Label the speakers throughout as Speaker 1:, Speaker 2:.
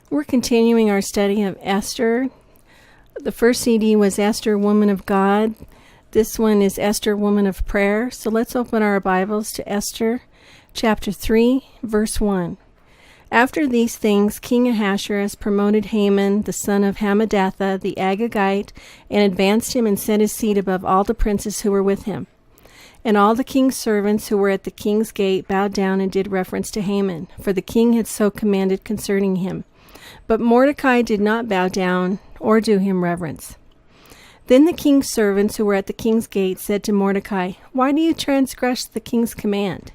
Speaker 1: We're continuing our study of Esther. The first CD was Esther, Woman of God. This one is Esther, Woman of Prayer. So let's open our Bibles to Esther, chapter 3, verse 1. After these things, King Ahasuerus promoted Haman, the son of Hammedatha, the Agagite, and advanced him and set his seat above all the princes who were with him. And all the king's servants who were at the king's gate bowed down and did reverence to Haman, for the king had so commanded concerning him. But Mordecai did not bow down or do him reverence. Then the king's servants who were at the king's gate said to Mordecai, "Why do you transgress the king's command?"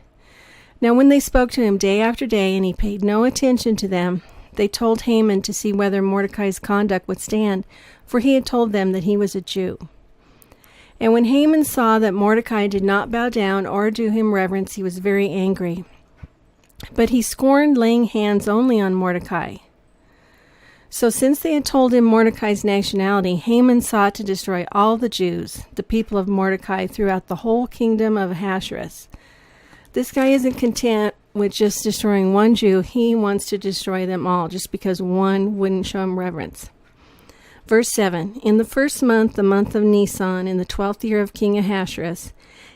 Speaker 1: Now when they spoke to him day after day, and he paid no attention to them, they told Haman to see whether Mordecai's conduct would stand, for he had told them that he was a Jew. And when Haman saw that Mordecai did not bow down or do him reverence, he was very angry. But he scorned laying hands only on Mordecai. So since they had told him Mordecai's nationality, Haman sought to destroy all the Jews, the people of Mordecai, throughout the whole kingdom of Ahasuerus. This guy isn't content with just destroying one Jew. He wants to destroy them all just because one wouldn't show him reverence. Verse 7, In the first month, the month of Nisan, in the 12th year of King Ahasuerus,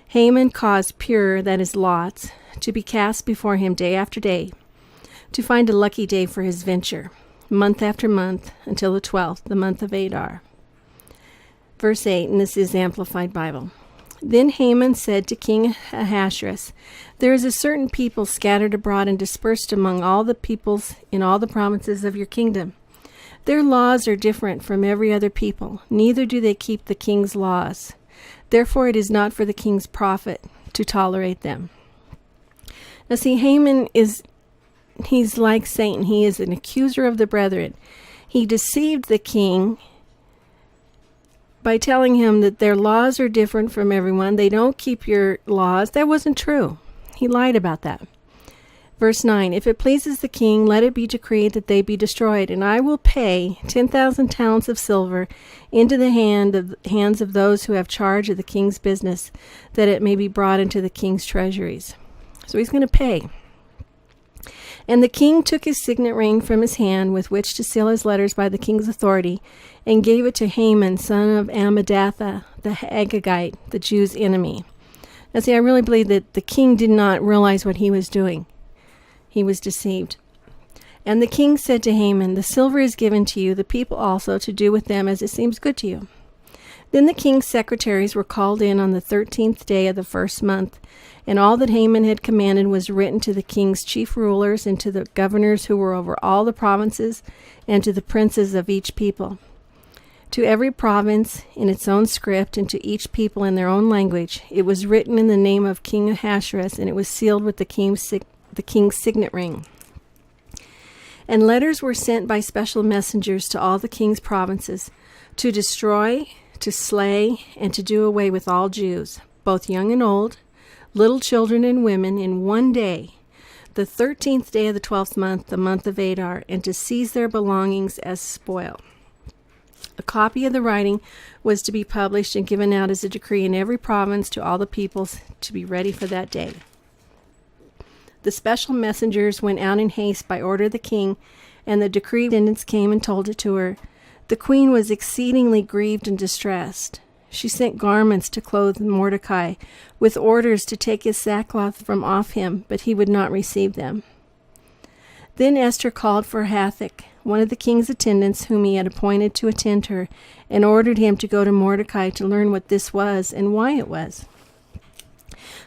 Speaker 1: Haman caused Pur, that is lots, to be cast before him day after day, to find a lucky day for his venture, month after month, until the 12th, the month of Adar. Verse 8, and this is Amplified Bible. Then Haman said to King Ahasuerus, There is a certain people scattered abroad and dispersed among all the peoples in all the provinces of your kingdom. Their laws are different from every other people, neither do they keep the king's laws. Therefore it is not for the king's profit to tolerate them. Now see, Haman he's like Satan. He is an accuser of the brethren. He deceived the king by telling him that their laws are different from everyone. They don't keep your laws. That wasn't true. He lied about that. Verse 9, If it pleases the king, let it be decreed that they be destroyed, and I will pay 10,000 talents of silver into the hands of those who have charge of the king's business, that it may be brought into the king's treasuries. So he's going to pay. And the king took his signet ring from his hand with which to seal his letters by the king's authority, and gave it to Haman, son of Hammedatha, the Agagite, the Jews' enemy. Now see, I really believe that the king did not realize what he was doing. He was deceived. And the king said to Haman, The silver is given to you, the people also, to do with them as it seems good to you. Then the king's secretaries were called in on the 13th day of the first month, and all that Haman had commanded was written to the king's chief rulers and to the governors who were over all the provinces and to the princes of each people. To every province in its own script and to each people in their own language, it was written in the name of King Ahasuerus, and it was sealed with the king's signet ring. And letters were sent by special messengers to all the king's provinces to destroy, to slay, and to do away with all Jews, both young and old, little children and women, in one day, the 13th day of the 12th month, the month of Adar, and to seize their belongings as spoil. A copy of the writing was to be published and given out as a decree in every province to all the peoples to be ready for that day. The special messengers went out in haste by order of the king, and the decree attendants came and told it to her. The queen was exceedingly grieved and distressed. She sent garments to clothe Mordecai, with orders to take his sackcloth from off him, but he would not receive them. Then Esther called for Hathach, one of the king's attendants whom he had appointed to attend her, and ordered him to go to Mordecai to learn what this was and why it was.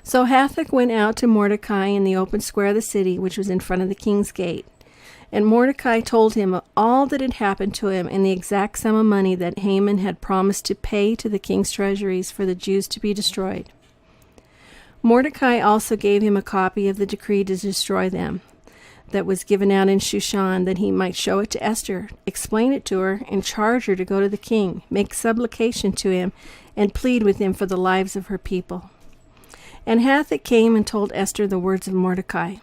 Speaker 1: So Hathach went out to Mordecai in the open square of the city, which was in front of the king's gate. And Mordecai told him of all that had happened to him and the exact sum of money that Haman had promised to pay to the king's treasuries for the Jews to be destroyed. Mordecai also gave him a copy of the decree to destroy them that was given out in Shushan, that he might show it to Esther, explain it to her, and charge her to go to the king, make supplication to him, and plead with him for the lives of her people. And Hathach came and told Esther the words of Mordecai.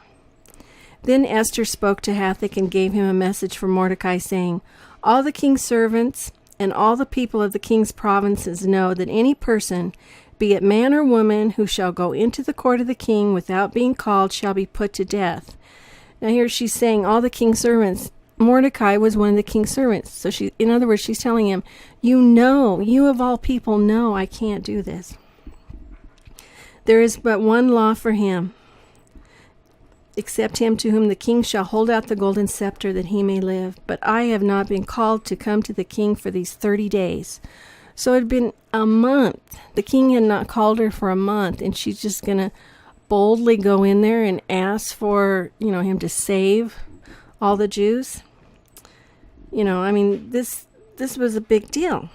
Speaker 1: Then Esther spoke to Hathach and gave him a message from Mordecai, saying, All the king's servants and all the people of the king's provinces know that any person, be it man or woman, who shall go into the court of the king without being called shall be put to death. Now here she's saying all the king's servants Mordecai was one of the king's servants. So in other words, she's telling him, you of all people know I can't do this. There is but one law for him, except him to whom the king shall hold out the golden scepter that he may live. But I have not been called to come to the king for these 30 days. So it had been a month. The king had not called her for a month, and she's just going to boldly go in there and ask for, him to save all the Jews. This was a big deal.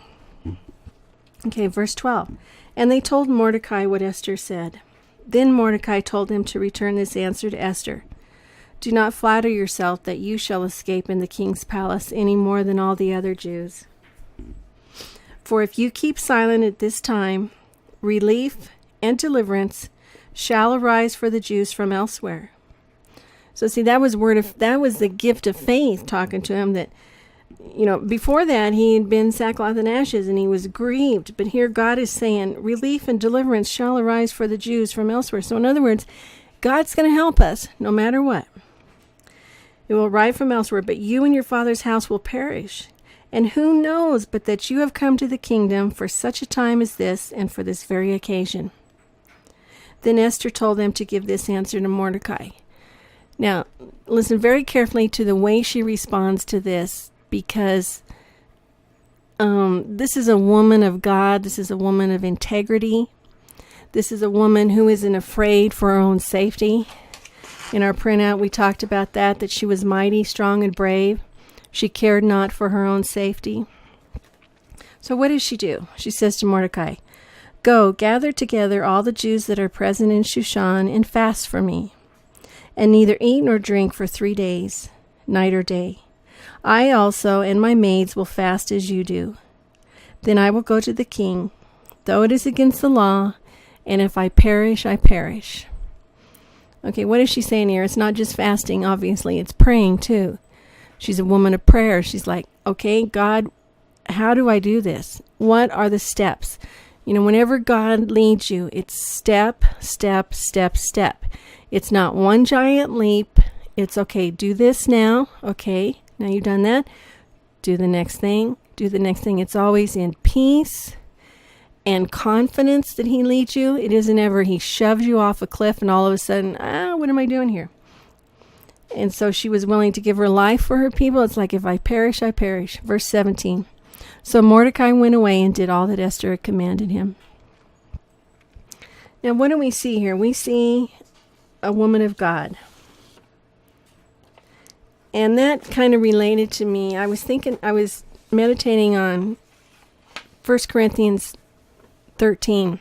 Speaker 1: Okay, verse 12. And they told Mordecai what Esther said. Then Mordecai told him to return this answer to Esther. Do not flatter yourself that you shall escape in the king's palace any more than all the other Jews. For if you keep silent at this time, relief and deliverance shall arise for the Jews from elsewhere. So see, that was the gift of faith talking to him, that before that he had been sackcloth and ashes and he was grieved. But here God is saying relief and deliverance shall arise for the Jews from elsewhere. So in other words, God's going to help us no matter what. It will arrive from elsewhere, but you and your father's house will perish. And who knows but that you have come to the kingdom for such a time as this and for this very occasion. Then Esther told them to give this answer to Mordecai. Now, listen very carefully to the way she responds to this, because this is a woman of God. This is a woman of integrity. This is a woman who isn't afraid for her own safety. In our printout, we talked about that she was mighty, strong, and brave. She cared not for her own safety. So what does she do? She says to Mordecai, Go, gather together all the Jews that are present in Shushan and fast for me, and neither eat nor drink for 3 days, night or day. I also and my maids will fast as you do. Then I will go to the king, though it is against the law, and if I perish, I perish. Okay, what is she saying here? It's not just fasting, obviously. It's praying, too. She's a woman of prayer. She's like, okay, God, how do I do this? What are the steps? Whenever God leads you, it's step, step, step, step. It's not one giant leap. It's, okay, do this now. Okay, now you've done that. Do the next thing. Do the next thing. It's always in peace and confidence that he leads you. It isn't ever he shoves you off a cliff and all of a sudden, what am I doing here? And so she was willing to give her life for her people. It's like, if I perish, I perish. Verse 17. So Mordecai went away and did all that Esther had commanded him. Now, what do we see here? We see a woman of God. And that kind of related to me. I was meditating on 1 Corinthians 13.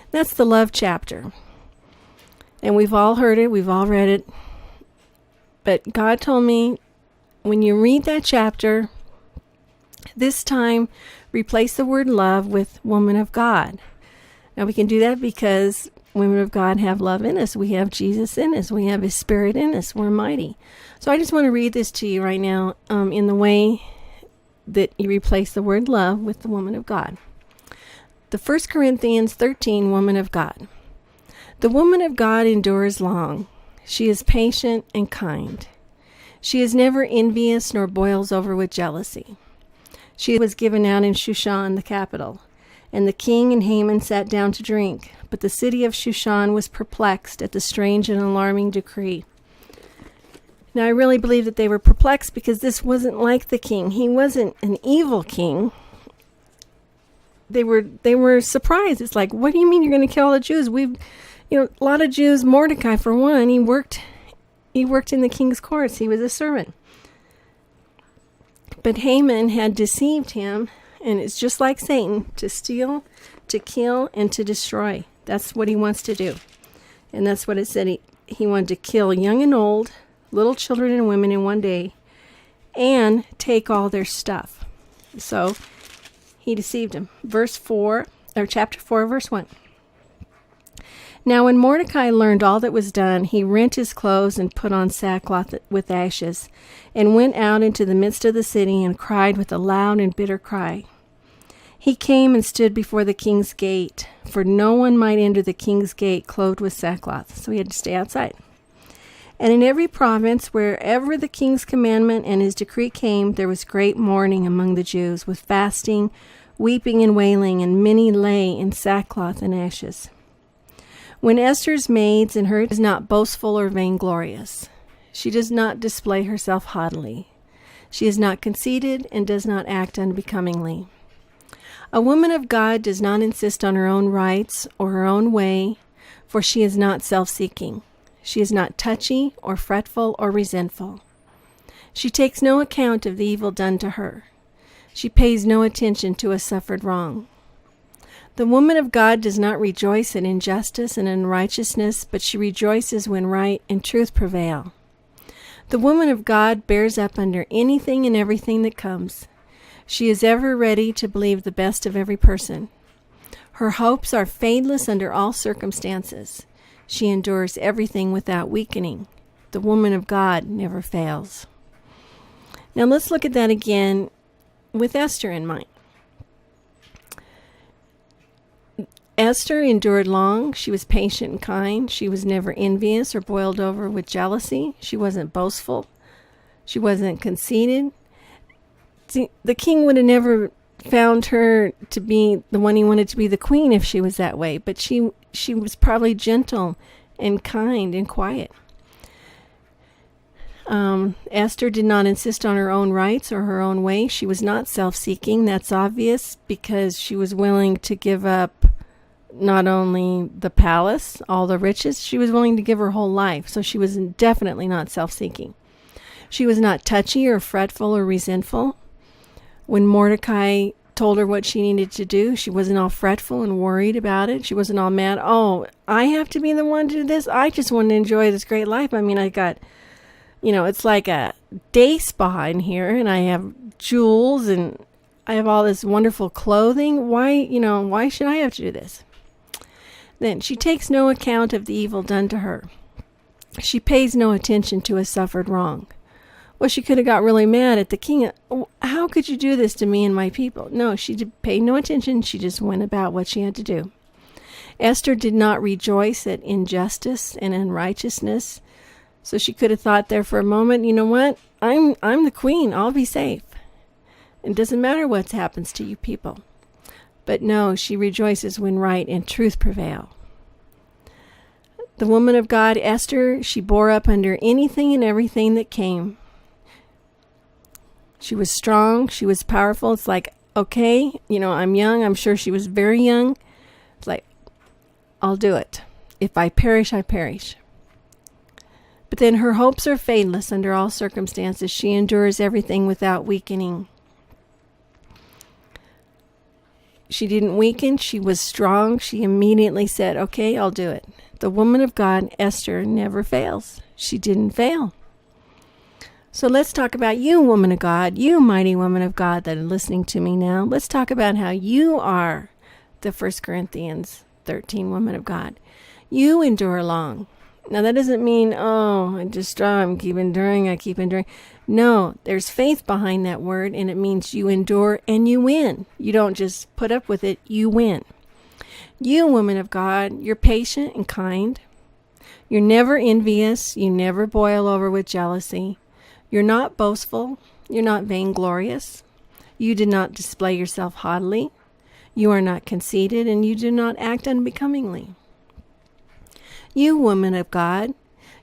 Speaker 1: That's the love chapter. And we've all heard it. We've all read it. But God told me, when you read that chapter, this time replace the word love with woman of God. Now we can do that because women of God have love in us. We have Jesus in us. We have his spirit in us. We're mighty. So I just want to read this to you right now in the way that you replace the word love with the woman of God. The 1 Corinthians 13, woman of God. The woman of God endures long. She is patient and kind. She is never envious nor boils over with jealousy. She was given out in Shushan, the capital, and the king and Haman sat down to drink. But the city of Shushan was perplexed at the strange and alarming decree. Now, I really believe that they were perplexed because this wasn't like the king. He wasn't an evil king. They were surprised. It's like, what do you mean you're going to kill all the Jews? A lot of Jews, Mordecai for one, he worked in the king's courts. He was a servant. But Haman had deceived him, and it's just like Satan, to steal, to kill, and to destroy. That's what he wants to do. And that's what it said. He wanted to kill young and old, little children and women in one day, and take all their stuff. So he deceived him. Chapter 4, verse 1. Now when Mordecai learned all that was done, he rent his clothes and put on sackcloth with ashes, and went out into the midst of the city and cried with a loud and bitter cry. He came and stood before the king's gate, for no one might enter the king's gate clothed with sackcloth, so he had to stay outside. And in every province, wherever the king's commandment and his decree came, there was great mourning among the Jews, with fasting, weeping, and wailing, and many lay in sackcloth and ashes. When Esther's maids and her is not boastful or vainglorious, she does not display herself haughtily. She is not conceited and does not act unbecomingly. A woman of God does not insist on her own rights or her own way, for she is not self-seeking. She is not touchy or fretful or resentful. She takes no account of the evil done to her. She pays no attention to a suffered wrong. The woman of God does not rejoice in injustice and unrighteousness, but she rejoices when right and truth prevail. The woman of God bears up under anything and everything that comes. She is ever ready to believe the best of every person. Her hopes are fadeless under all circumstances. She endures everything without weakening. The woman of God never fails. Now let's look at that again with Esther in mind. Esther endured long. She was patient and kind. She was never envious or boiled over with jealousy. She wasn't boastful. She wasn't conceited. See, the king would have never found her to be the one he wanted to be the queen if she was that way, but she was probably gentle and kind and quiet. Esther did not insist on her own rights or her own way. She was not self-seeking. That's obvious because she was willing to give up not only the palace, all the riches, she was willing to give her whole life. So she was definitely not self-seeking. She was not touchy or fretful or resentful. When Mordecai told her what she needed to do, she wasn't all fretful and worried about it. She wasn't all mad. Oh, I have to be the one to do this? I just want to enjoy this great life. I mean, I got, it's like a day spa in here, and I have jewels, and I have all this wonderful clothing. Why should I have to do this? Then she takes no account of the evil done to her. She pays no attention to a suffered wrong. Well, she could have got really mad at the king. How could you do this to me and my people? No, she paid no attention. She just went about what she had to do. Esther did not rejoice at injustice and unrighteousness. So she could have thought there for a moment, you know what? I'm the queen. I'll be safe. It doesn't matter what happens to you people. But no, she rejoices when right and truth prevail. The woman of God, Esther, she bore up under anything and everything that came. She was strong. She was powerful. It's like, okay, I'm young. I'm sure she was very young. It's like, I'll do it. If I perish, I perish. But then her hopes are fadeless under all circumstances. She endures everything without weakening. She didn't weaken. She was strong. She immediately said, okay, I'll do it. The woman of God, Esther, never fails. She didn't fail. So let's talk about you, woman of God, you mighty woman of God that are listening to me now. Let's talk about how you are the 1 Corinthians 13 woman of God. You endure long. Now that doesn't mean, I keep enduring. No, there's faith behind that word, and it means you endure and you win. You don't just put up with it, you win. You, woman of God, you're patient and kind. You're never envious. You never boil over with jealousy. You're not boastful. You're not vainglorious. You do not display yourself haughtily. You are not conceited, and you do not act unbecomingly. You, woman of God,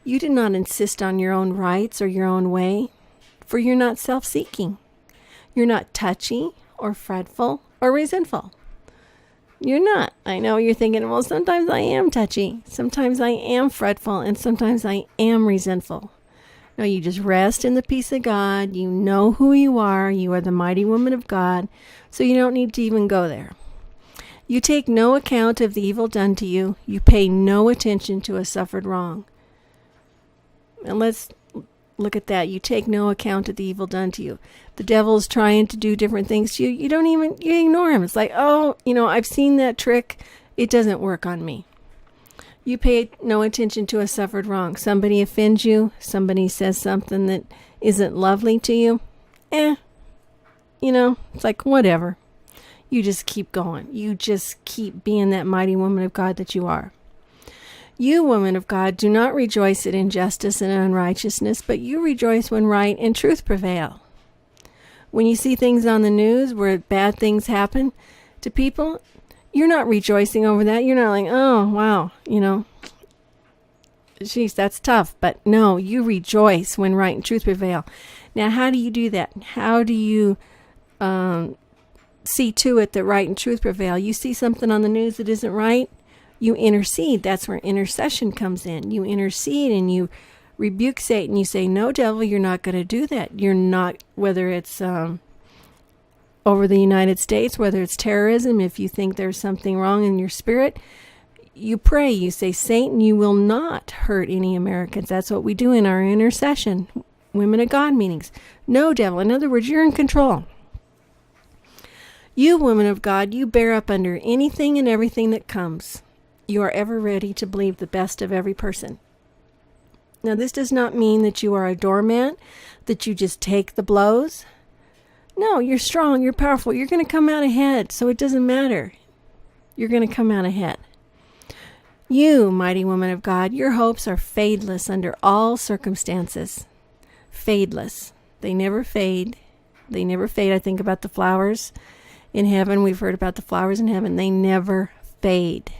Speaker 1: you do not insist on your own rights or your own way, for you're not self-seeking. You're not touchy or fretful or resentful. You're not. I know you're thinking, well, sometimes I am touchy. Sometimes I am fretful, and sometimes I am resentful. No, you just rest in the peace of God. You know who you are. You are the mighty woman of God, so you don't need to even go there. You take no account of the evil done to you. You pay no attention to a suffered wrong. And let's look at that. You take no account of the evil done to you. The devil's trying to do different things to you. You ignore him. It's like, I've seen that trick. It doesn't work on me. You pay no attention to a suffered wrong. Somebody offends you. Somebody says something that isn't lovely to you. It's like, whatever. You just keep going. You just keep being that mighty woman of God that you are. You, woman of God, do not rejoice at injustice and unrighteousness, but you rejoice when right and truth prevail. When you see things on the news where bad things happen to people, you're not rejoicing over that. You're not like, oh, wow, geez, that's tough. But no, you rejoice when right and truth prevail. Now, how do you do that? How do you see to it that right and truth prevail? You see something on the news that isn't right, you intercede. That's where intercession comes in. You intercede and you rebuke Satan. You say, no, devil, you're not going to do that. You're not, whether it's over the United States, whether it's terrorism, if you think there's something wrong in your spirit, you pray. You say, Satan, you will not hurt any Americans. That's what we do in our intercession, Women of God meetings. No, devil. In other words, you're in control. You, woman of God, you bear up under anything and everything that comes. You are ever ready to believe the best of every person. Now, this does not mean that you are a doormat, that you just take the blows. No, you're strong, you're powerful, you're going to come out ahead, so it doesn't matter. You're going to come out ahead. You, mighty woman of God, your hopes are fadeless under all circumstances. Fadeless. They never fade. They never fade. I think about the flowers in heaven. We've heard about the flowers in heaven. They never fade.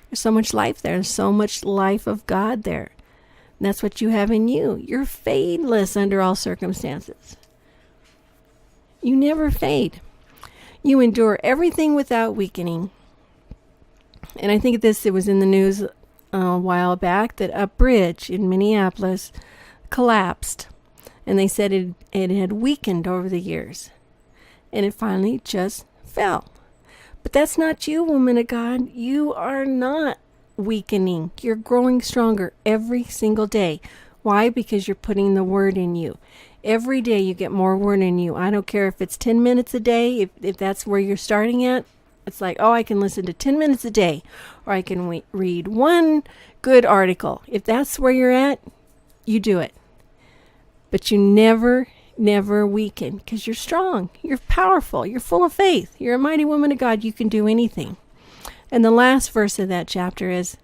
Speaker 1: There's so much life there. There's so much life of God there. And that's what you have in you. You're fadeless under all circumstances. You never fade. You endure everything without weakening. And I think it was in the news a while back that a bridge in Minneapolis collapsed. And they said it had weakened over the years. And it finally just fell. But that's not you, woman of God. You are not weakening. You're growing stronger every single day. Why? Because you're putting the word in you. Every day you get more word in you. I don't care if it's 10 minutes a day, if that's where you're starting at. It's like, oh, I can listen to 10 minutes a day, or I can read one good article. If that's where you're at, you do it. But you never weaken, because you're strong, you're powerful, you're full of faith, you're a mighty woman of God, you can do anything. And the last verse of that chapter is,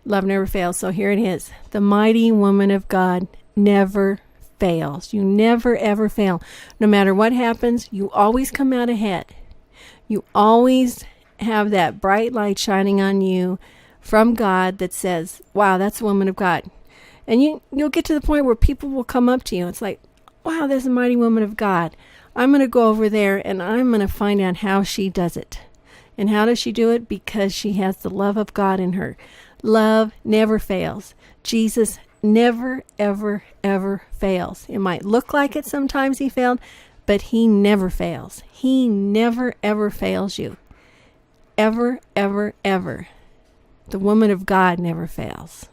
Speaker 1: love never fails. So here it is. The mighty woman of God never fails. You never ever fail. No matter what happens, you always come out ahead. You always have that bright light shining on you from God that says, wow, that's a woman of God. And you'll get to the point where people will come up to you. It's like, wow, there's a mighty woman of God. I'm going to go over there and I'm going to find out how she does it. And how does she do it? Because she has the love of God in her. Love never fails. Jesus never, ever, ever fails. It might look like it sometimes he failed, but he never fails. He never, ever fails you. Ever, ever, ever. The woman of God never fails.